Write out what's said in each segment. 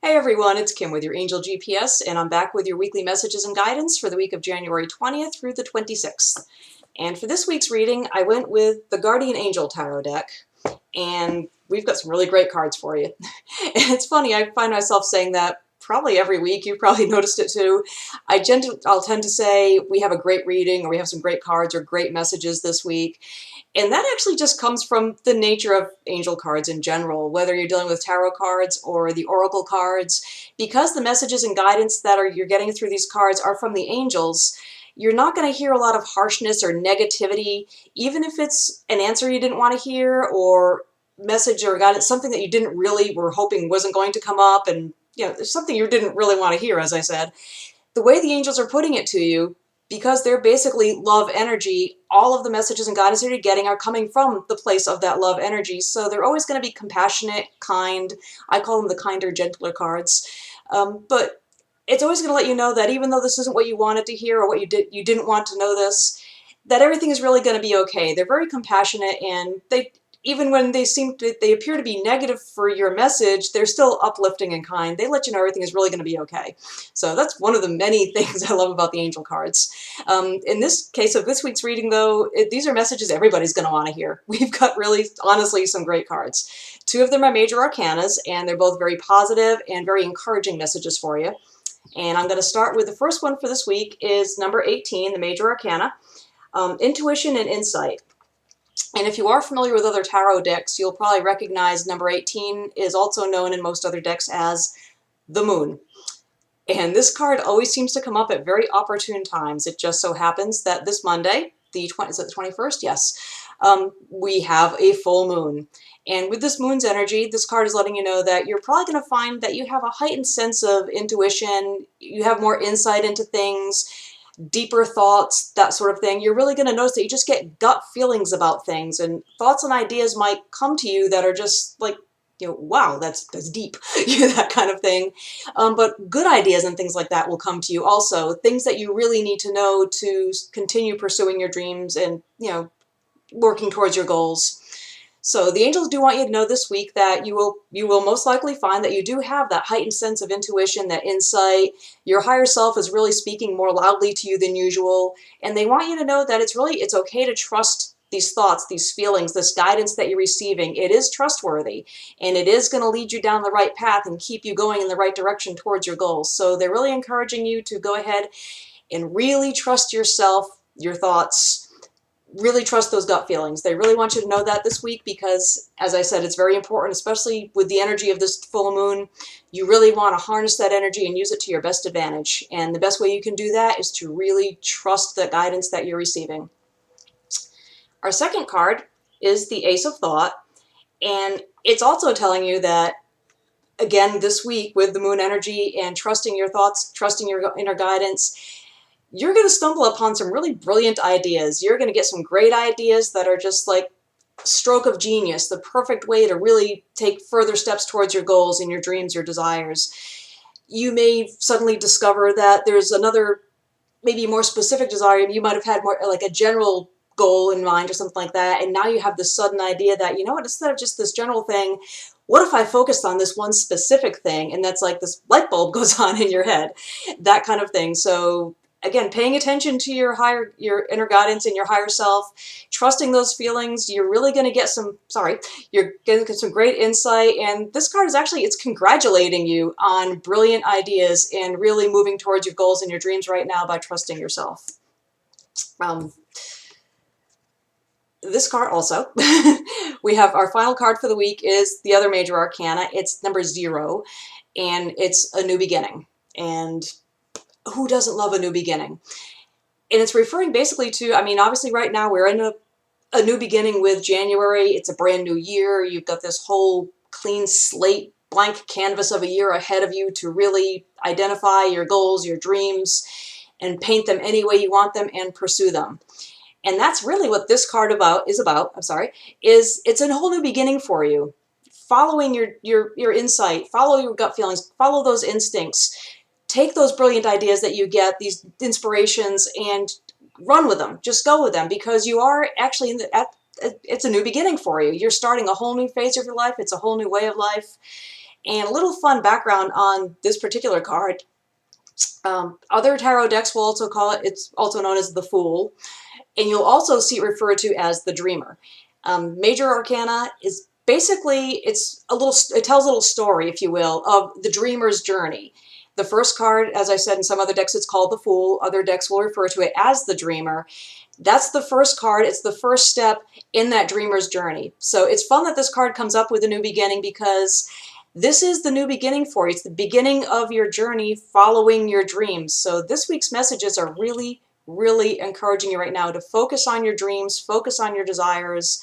Hey everyone, it's Kim with your Angel GPS, and I'm back with your weekly messages and guidance for the week of January 20th through the 26th. And for this week's reading, I went with the Guardian Angel Tarot deck, and we've got some really great cards for you. And it's funny, I find myself saying that probably every week. You've probably noticed it too. I'll tend to say we have a great reading, or we have some great cards or great messages this week. And that actually just comes from the nature of angel cards in general, whether you're dealing with tarot cards or the oracle cards. Because the messages and guidance that you're getting through these cards are from the angels, you're not going to hear a lot of harshness or negativity, even if it's an answer you didn't want to hear, or message or guidance, something that you didn't really were hoping wasn't going to come up, and there's something you didn't really want to hear, as I said. The way the angels are putting it to you, because they're basically love energy, all of the messages and guidance that you're getting are coming from the place of that love energy. So they're always going to be compassionate, kind. I call them the kinder, gentler cards. But it's always going to let you know that even though this isn't what you wanted to hear, or what you didn't want to know this, that everything is really going to be okay. They're very compassionate, and even when they appear to be negative for your message, they're still uplifting and kind. They let you know everything is really going to be okay. So that's one of the many things I love about the angel cards. In this case of this week's reading, though, these are messages everybody's going to want to hear. We've got really, honestly, some great cards. Two of them are major arcanas, and they're both very positive and very encouraging messages for you. And I'm going to start with the first one for this week is number 18, the major arcana, intuition and insight. And if you are familiar with other tarot decks, you'll probably recognize number 18 is also known in most other decks as the moon. And this card always seems to come up at very opportune times. It just so happens that this Monday, is it the 21st? Yes. We have a full moon. And with this moon's energy, this card is letting you know that you're probably going to find that you have a heightened sense of intuition. You have more insight into things, deeper thoughts, that sort of thing. You're really going to notice that you just get gut feelings about things, and thoughts and ideas might come to you that are just like, wow, that's deep, that kind of thing. But good ideas and things like that will come to you also. Things that you really need to know to continue pursuing your dreams and, working towards your goals. So the angels do want you to know this week that you will most likely find that you do have that heightened sense of intuition, that insight. Your higher self is really speaking more loudly to you than usual, and they want you to know that it's okay to trust these thoughts, these feelings, this guidance that you're receiving. It is trustworthy, and it is going to lead you down the right path and keep you going in the right direction towards your goals. So they're really encouraging you to go ahead and really trust yourself, your thoughts. Really trust those gut feelings. They really want you to know that this week because, as I said, it's very important, especially with the energy of this full moon. You really want to harness that energy and use it to your best advantage. And the best way you can do that is to really trust the guidance that you're receiving. Our second card is the Ace of Thought. And it's also telling you that, again, this week with the moon energy and trusting your thoughts, trusting your inner guidance, you're going to stumble upon some really brilliant ideas. You're going to get some great ideas that are just like stroke of genius, the perfect way to really take further steps towards your goals and your dreams, your desires. You may suddenly discover that there's another, maybe more specific desire. You might have had more like a general goal in mind or something like that, and now you have this sudden idea that, you know what, instead of just this general thing, what if I focused on this one specific thing? And that's like this light bulb goes on in your head, that kind of thing. So again, paying attention to your inner guidance and your higher self, trusting those feelings, you're really going to get you're going to get some great insight. And this card is actually, it's congratulating you on brilliant ideas and really moving towards your goals and your dreams right now by trusting yourself. This card also, we have our final card for the week is the other major arcana. It's number 0, and it's a new beginning. And who doesn't love a new beginning? And it's referring basically to, I mean, obviously right now we're in a new beginning with January. It's a brand new year. You've got this whole clean slate, blank canvas of a year ahead of you to really identify your goals, your dreams, and paint them any way you want them and pursue them. And that's really what this card is it's a whole new beginning for you. Following your insight, follow your gut feelings, follow those instincts. Take those brilliant ideas that you get, these inspirations, and run with them. Just go with them, because you are actually it's a new beginning for you. You're starting a whole new phase of your life. It's a whole new way of life. And a little fun background on this particular card. Other tarot decks will also call it, it's also known as the Fool, and you'll also see it referred to as the Dreamer. Major Arcana is basically, it tells a little story, if you will, of the dreamer's journey. The first card, as I said, in some other decks it's called the Fool. Other decks will refer to it as the Dreamer. That's the first card. It's the first step in that dreamer's journey. So it's fun that this card comes up with a new beginning, because this is the new beginning for you. It's the beginning of your journey following your dreams. So this week's messages are really, really encouraging you right now to focus on your dreams, focus on your desires,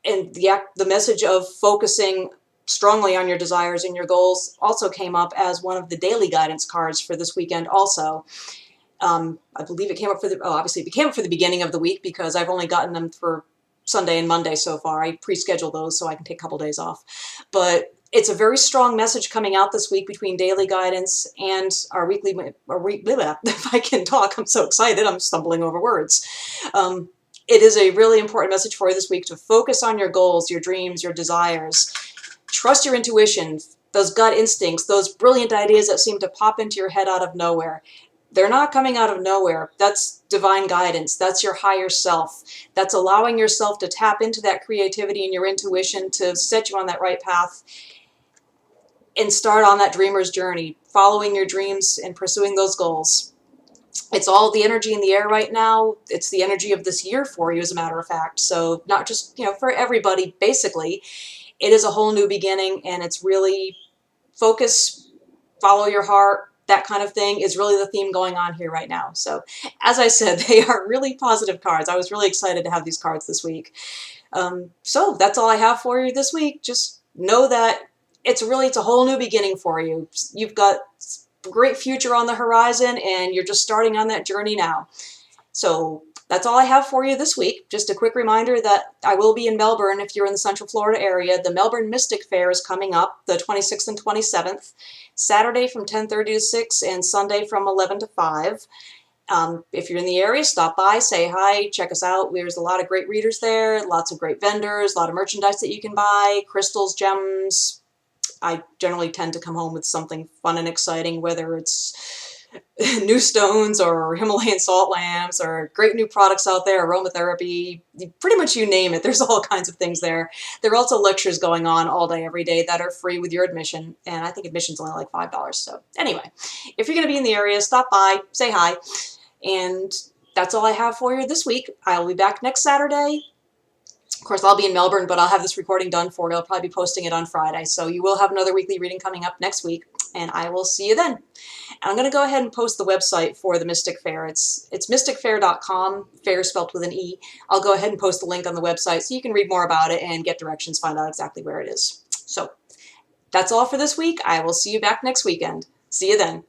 and the message of focusing strongly on your desires and your goals also came up as one of the daily guidance cards for this weekend also. I believe it came up for obviously it came up for the beginning of the week, because I've only gotten them for Sunday and Monday so far. I pre-schedule those so I can take a couple days off. But it's a very strong message coming out this week between daily guidance and our weekly, if I can talk, I'm so excited, I'm stumbling over words. It is a really important message for you this week to focus on your goals, your dreams, your desires. Trust your intuition, those gut instincts, those brilliant ideas that seem to pop into your head out of nowhere. They're not coming out of nowhere. That's divine guidance. That's your higher self. That's allowing yourself to tap into that creativity and your intuition to set you on that right path and start on that dreamer's journey, following your dreams and pursuing those goals. It's all the energy in the air right now. It's the energy of this year for you, as a matter of fact. So not just, for everybody, basically. It is a whole new beginning, and it's really focus, follow your heart, that kind of thing is really the theme going on here right now. So as I said, they are really positive cards. I was really excited to have these cards this week. So that's all I have for you this week. Just know that it's a whole new beginning for you. You've got a great future on the horizon, and you're just starting on that journey now. So that's all I have for you this week. Just a quick reminder that I will be in Melbourne if you're in the Central Florida area. The Melbourne Mystic Fair is coming up the 26th and 27th, Saturday from 10:30 to 6 and Sunday from 11 to 5. If you're in the area, stop by, say hi, check us out. There's a lot of great readers there, lots of great vendors, a lot of merchandise that you can buy, crystals, gems. I generally tend to come home with something fun and exciting, whether it's new stones or Himalayan salt lamps or great new products out there, aromatherapy, pretty much you name it. There's all kinds of things there. There are also lectures going on all day, every day that are free with your admission, and I think admission's only like $5. So anyway, if you're going to be in the area, stop by, say hi, and that's all I have for you this week. I'll be back next Saturday. Of course, I'll be in Melbourne, but I'll have this recording done for you. I'll probably be posting it on Friday, so you will have another weekly reading coming up next week, and I will see you then. And I'm going to go ahead and post the website for the Mystic Fair. It's mysticfair.com, fair spelled with an E. I'll go ahead and post the link on the website so you can read more about it and get directions, find out exactly where it is. So that's all for this week. I will see you back next weekend. See you then.